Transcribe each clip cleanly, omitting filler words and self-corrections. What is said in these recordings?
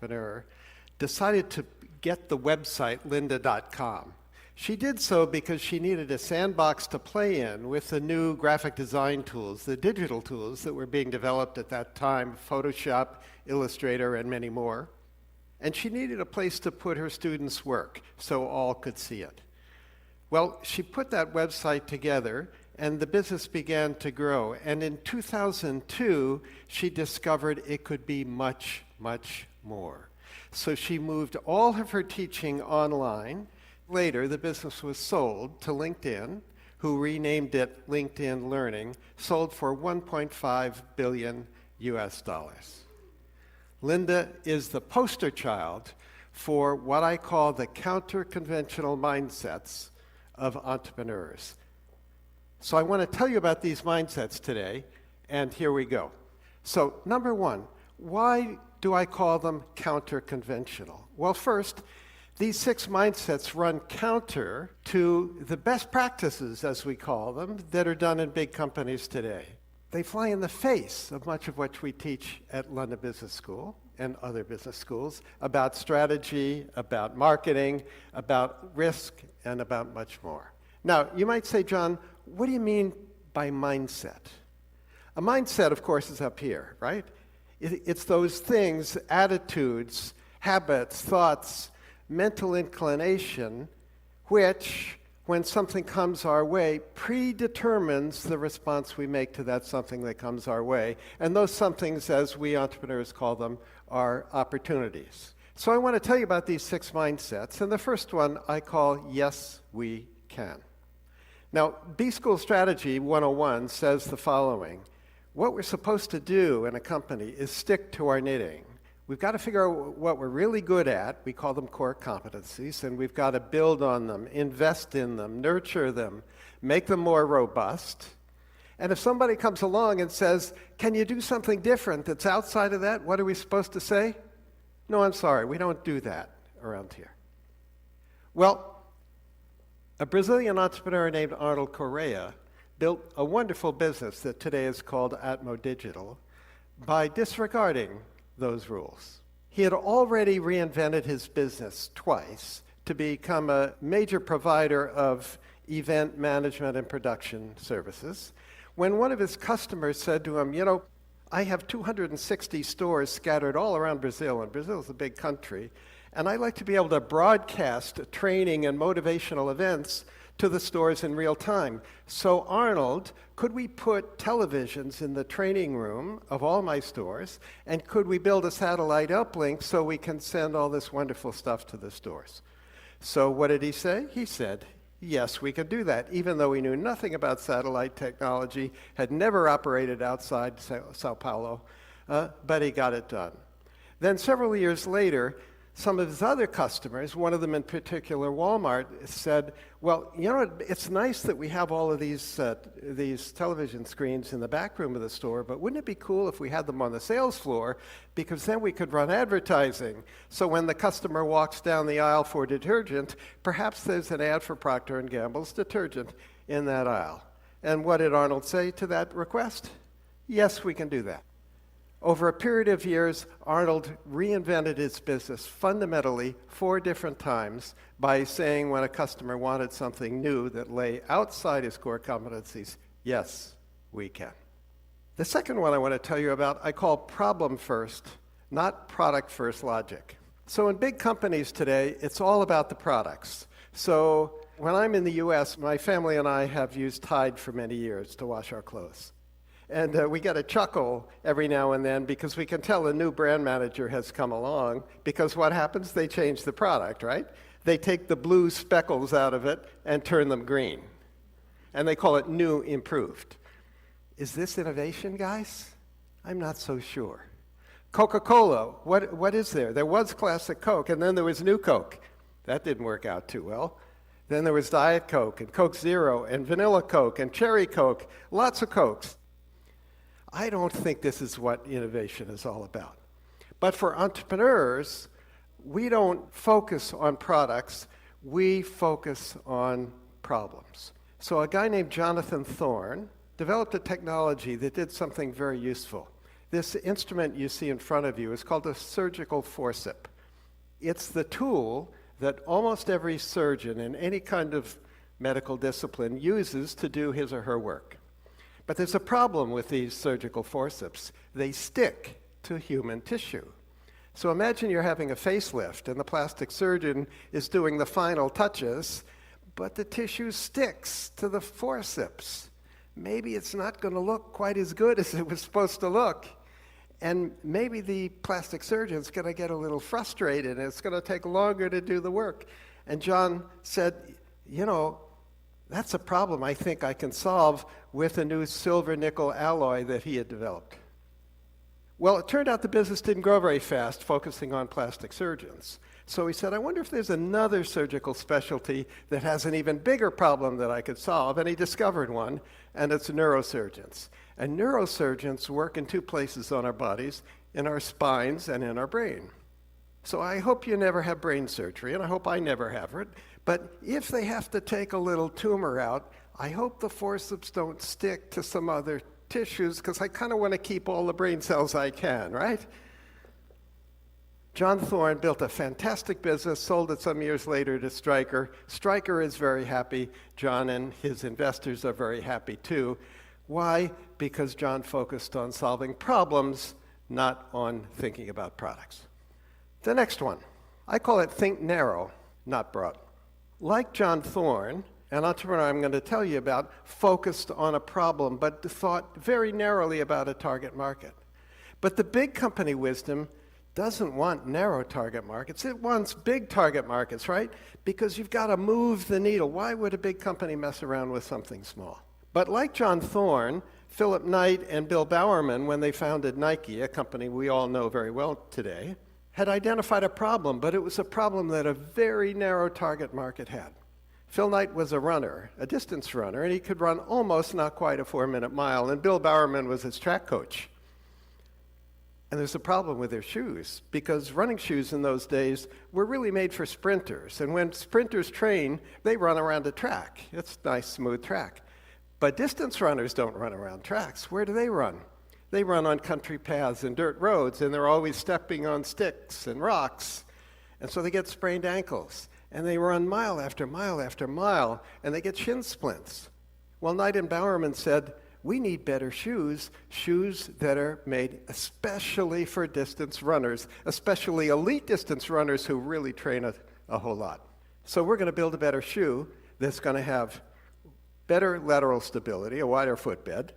entrepreneur, decided to get the website lynda.com. She did so because she needed a sandbox to play in with the new graphic design tools, the digital tools that were being developed at that time, Photoshop, Illustrator, and many more. And she needed a place to put her students' work so all could see it. Well, she put that website together, and the business began to grow. And in 2002, she discovered it could be much, much more. So she moved all of her teaching online. Later, the business was sold to LinkedIn, who renamed it LinkedIn Learning, sold for $1.5 billion US dollars. Lynda is the poster child for what I call the counter-conventional mindsets of entrepreneurs. So I want to tell you about these mindsets today, and here we go. So number one, why do I call them counter-conventional? Well, first, these 6 mindsets run counter to the best practices, as we call them, that are done in big companies today. They fly in the face of much of what we teach at London Business School and other business schools about strategy, about marketing, about risk, and about much more. Now, you might say, John, what do you mean by mindset? A mindset, of course, is up here, right? It's those things, attitudes, habits, thoughts, mental inclination, which, when something comes our way, predetermines the response we make to that something that comes our way. And those somethings, as we entrepreneurs call them, are opportunities. So I want to tell you about these 6 mindsets. And the first one I call Yes, We Can. Now, B-School Strategy 101 says the following. What we're supposed to do in a company is stick to our knitting. We've got to figure out what we're really good at. We call them core competencies, and we've got to build on them, invest in them, nurture them, make them more robust. And if somebody comes along and says, can you do something different that's outside of that, what are we supposed to say? No, I'm sorry, we don't do that around here. Well, a Brazilian entrepreneur named Arnold Correa built a wonderful business that today is called Atmo Digital by disregarding those rules. He had already reinvented his business twice to become a major provider of event management and production services. When one of his customers said to him, you know, I have 260 stores scattered all around Brazil, and Brazil is a big country, and I'd like to be able to broadcast training and motivational events to the stores in real time. So Arnold, could we put televisions in the training room of all my stores, and could we build a satellite uplink so we can send all this wonderful stuff to the stores? So what did he say? He said, yes, we could do that, even though he knew nothing about satellite technology, had never operated outside Sao Paulo, but he got it done. Then several years later, some of his other customers, one of them in particular, Walmart, said, well, you know, it's nice that we have all of these television screens in the back room of the store, but wouldn't it be cool if we had them on the sales floor, because then we could run advertising. So when the customer walks down the aisle for detergent, perhaps there's an ad for Procter & Gamble's detergent in that aisle. And what did Arnold say to that request? Yes, we can do that. Over a period of years, Arnold reinvented his business fundamentally 4 different times by saying when a customer wanted something new that lay outside his core competencies, yes, we can. The second one I want to tell you about, I call problem first, not product first logic. So in big companies today, it's all about the products. So when I'm in the US, my family and I have used Tide for many years to wash our clothes. And we get a chuckle every now and then because we can tell a new brand manager has come along, because what happens? They change the product, right? They take the blue speckles out of it and turn them green. And they call it new improved. Is this innovation, guys? I'm not so sure. Coca-Cola, what is there? There was classic Coke, and then there was new Coke. That didn't work out too well. Then there was Diet Coke, and Coke Zero, and Vanilla Coke, and Cherry Coke, lots of Cokes. I don't think this is what innovation is all about. But for entrepreneurs, we don't focus on products, we focus on problems. So a guy named Jonathan Thorne developed a technology that did something very useful. This instrument you see in front of you is called a surgical forceps. It's the tool that almost every surgeon in any kind of medical discipline uses to do his or her work. But there's a problem with these surgical forceps. They stick to human tissue. So imagine you're having a facelift and the plastic surgeon is doing the final touches, but the tissue sticks to the forceps. Maybe it's not going to look quite as good as it was supposed to look. And maybe the plastic surgeon's going to get a little frustrated and it's going to take longer to do the work. And John said, you know, that's a problem I think I can solve with a new silver-nickel alloy that he had developed. Well, it turned out the business didn't grow very fast, focusing on plastic surgeons. So he said, I wonder if there's another surgical specialty that has an even bigger problem that I could solve. And he discovered one, and it's neurosurgeons. And neurosurgeons work in two places on our bodies, in our spines and in our brain. So I hope you never have brain surgery, and I hope I never have it. But if they have to take a little tumor out, I hope the forceps don't stick to some other tissues, because I kind of want to keep all the brain cells I can, right? John Thorne built a fantastic business, sold it some years later to Stryker. Stryker is very happy. John and his investors are very happy too. Why? Because John focused on solving problems, not on thinking about products. The next one, I call it think narrow, not broad. Like John Thorne, an entrepreneur I'm going to tell you about focused on a problem, but thought very narrowly about a target market. But the big company wisdom doesn't want narrow target markets. It wants big target markets, right? Because you've got to move the needle. Why would a big company mess around with something small? But like John Thorne, Philip Knight and Bill Bowerman, when they founded Nike, a company we all know very well today, had identified a problem, but it was a problem that a very narrow target market had. Phil Knight was a runner, a distance runner, and he could run almost not quite a 4-minute mile, and Bill Bowerman was his track coach. And there's a problem with their shoes, because running shoes in those days were really made for sprinters. And when sprinters train, they run around a track. It's a nice, smooth track. But distance runners don't run around tracks. Where do they run? They run on country paths and dirt roads, and they're always stepping on sticks and rocks. And so they get sprained ankles. And they run mile after mile after mile, and they get shin splints. Well, Knight and Bowerman said, we need better shoes, shoes that are made especially for distance runners, especially elite distance runners who really train a whole lot. So we're going to build a better shoe that's going to have better lateral stability, a wider footbed.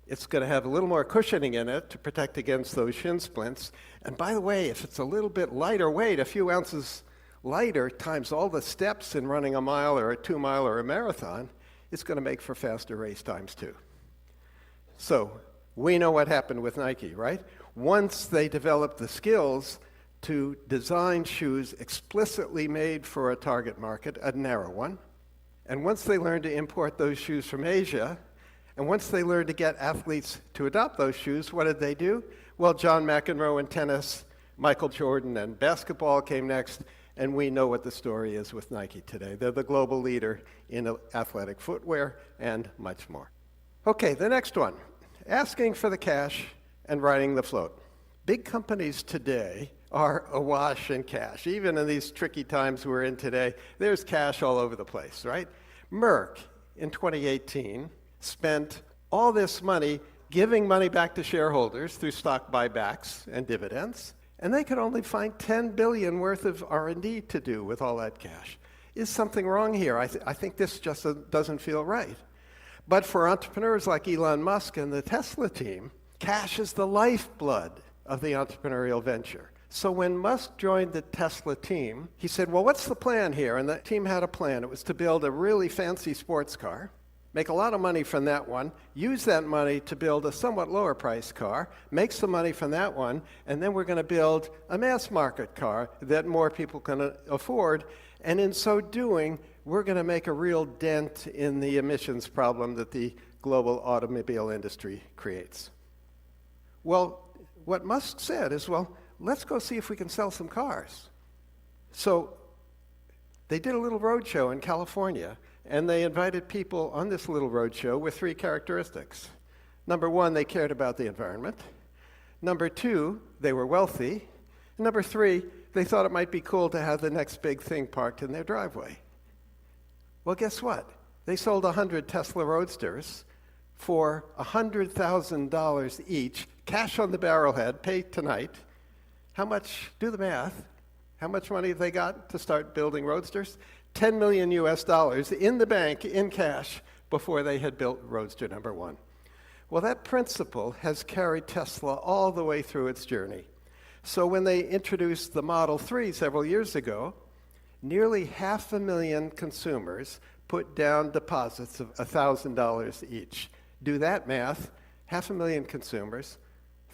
It's going to have a little more cushioning in it to protect against those shin splints. And by the way, if it's a little bit lighter weight, a few ounces lighter times all the steps in running a mile or a 2-mile or a marathon, it's going to make for faster race times too. So we know what happened with Nike, right? Once they developed the skills to design shoes explicitly made for a target market, a narrow one, and once they learned to import those shoes from Asia, and once they learned to get athletes to adopt those shoes, what did they do? Well, John McEnroe in tennis, Michael Jordan and basketball came next, and we know what the story is with Nike today. They're the global leader in athletic footwear and much more. Okay, the next one, asking for the cash and riding the float. Big companies today are awash in cash. Even in these tricky times we're in today, there's cash all over the place, right? Merck, in 2018, spent all this money giving money back to shareholders through stock buybacks and dividends, and they could only find $10 billion worth of R&D to do with all that cash. Is something wrong here? I think this just doesn't feel right. But for entrepreneurs like Elon Musk and the Tesla team, cash is the lifeblood of the entrepreneurial venture. So when Musk joined the Tesla team, he said, well, what's the plan here? And the team had a plan. It was to build a really fancy sports car, make a lot of money from that one, use that money to build a somewhat lower priced car, make some money from that one, and then we're going to build a mass market car that more people can afford. And in so doing, we're going to make a real dent in the emissions problem that the global automobile industry creates. Well, what Musk said is, well, let's go see if we can sell some cars. So they did a little roadshow in California, and they invited people on this little roadshow with 3 characteristics. Number 1, they cared about the environment. Number 2, they were wealthy. And number 3, they thought it might be cool to have the next big thing parked in their driveway. Well, guess what? They sold 100 Tesla Roadsters for $100,000 each, cash on the barrelhead, pay tonight. How much, do the math, how much money they got to start building Roadsters? $10 million in the bank, in cash, before they had built Roadster number 1. Well, that principle has carried Tesla all the way through its journey. So when they introduced the Model 3 several years ago, nearly 500,000 consumers put down deposits of $1,000 each. Do that math, 500,000 consumers,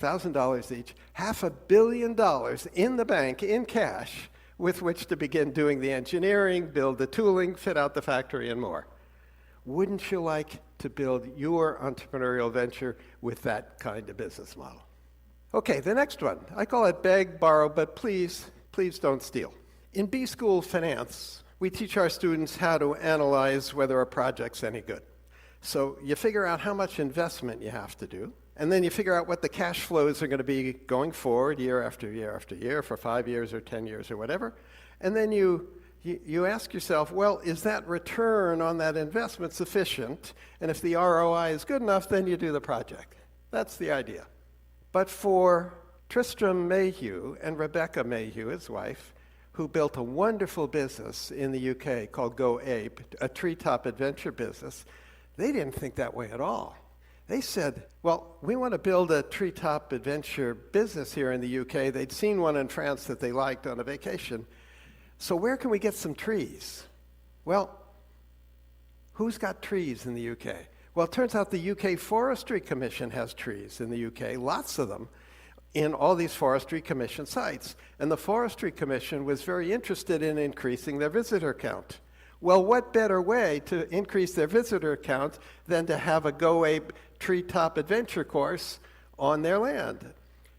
$1,000 each, $500 million in the bank, in cash, with which to begin doing the engineering, build the tooling, fit out the factory, and more. Wouldn't you like to build your entrepreneurial venture with that kind of business model? Okay, the next one. I call it beg, borrow, but please don't steal. In B-School Finance, we teach our students how to analyze whether a project's any good. So you figure out how much investment you have to do, and then you figure out what the cash flows are going to be going forward year after year after year for 5 years or 10 years or whatever. And then you ask yourself, well, is that return on that investment sufficient? And if the ROI is good enough, then you do the project. That's the idea. But for Tristram Mayhew and Rebecca Mayhew, his wife, who built a wonderful business in the UK called Go Ape, a treetop adventure business, they didn't think that way at all. They said, well, we want to build a treetop adventure business here in the UK. They'd seen one in France that they liked on a vacation. So where can we get some trees? Well, who's got trees in the UK? Well, it turns out the UK Forestry Commission has trees in the UK, lots of them, in all these Forestry Commission sites. And the Forestry Commission was very interested in increasing their visitor count. Well, what better way to increase their visitor count than to have a Go Ape treetop adventure course on their land?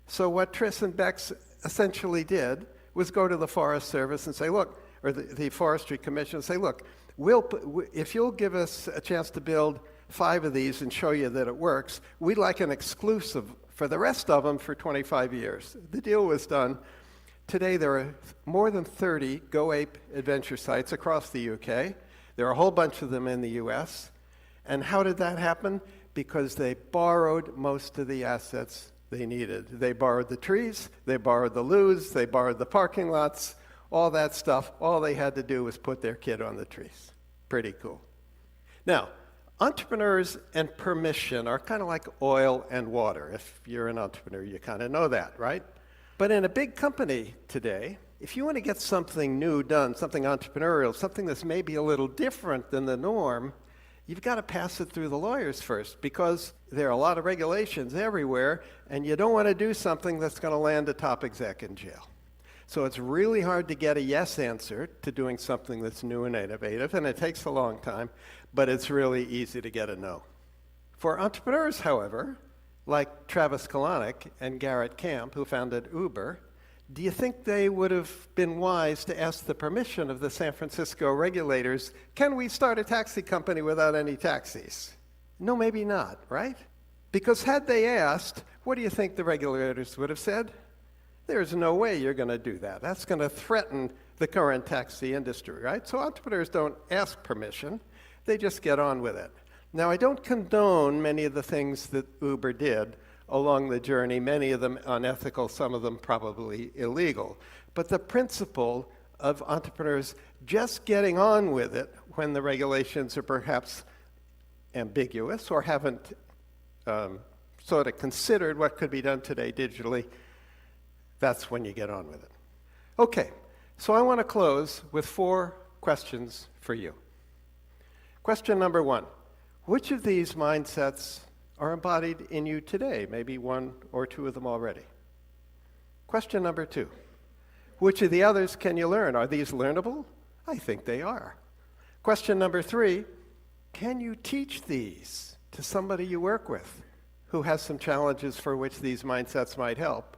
So what Tris and Bex essentially did was go to the Forest Service and say, look, or the Forestry Commission and say, look, if you'll give us a chance to build 5 of these and show you that it works, we'd like an exclusive for the rest of them for 25 years. The deal was done. Today there are more than 30 Go Ape adventure sites across the UK. There are a whole bunch of them in the US. And how did that happen? Because they borrowed most of the assets they needed. They borrowed the trees, they borrowed the loos, they borrowed the parking lots, all that stuff. All they had to do was put their kid on the trees. Pretty cool. Now, entrepreneurs and permission are kind of like oil and water. If you're an entrepreneur, you kind of know that, right? But in a big company today, if you want to get something new done, something entrepreneurial, something that's maybe a little different than the norm, you've got to pass it through the lawyers first, because there are a lot of regulations everywhere, and you don't want to do something that's going to land a top exec in jail. So it's really hard to get a yes answer to doing something that's new and innovative, and it takes a long time, but it's really easy to get a no. For entrepreneurs, however, like Travis Kalanick and Garrett Camp, who founded Uber, do you think they would have been wise to ask the permission of the San Francisco regulators, can we start a taxi company without any taxis? No, maybe not, right? Because had they asked, what do you think the regulators would have said? There's no way you're going to do that. That's going to threaten the current taxi industry, right? So entrepreneurs don't ask permission. They just get on with it. Now, I don't condone many of the things that Uber did along the journey, many of them unethical, some of them probably illegal. But the principle of entrepreneurs just getting on with it when the regulations are perhaps ambiguous or haven't sort of considered what could be done today digitally, that's when you get on with it. Okay, so I want to close with 4 questions for you. Question number 1. Which of these mindsets are embodied in you today? Maybe 1 or 2 of them already. Question number 2. Which of the others can you learn? Are these learnable? I think they are. Question number 3. Can you teach these to somebody you work with who has some challenges for which these mindsets might help?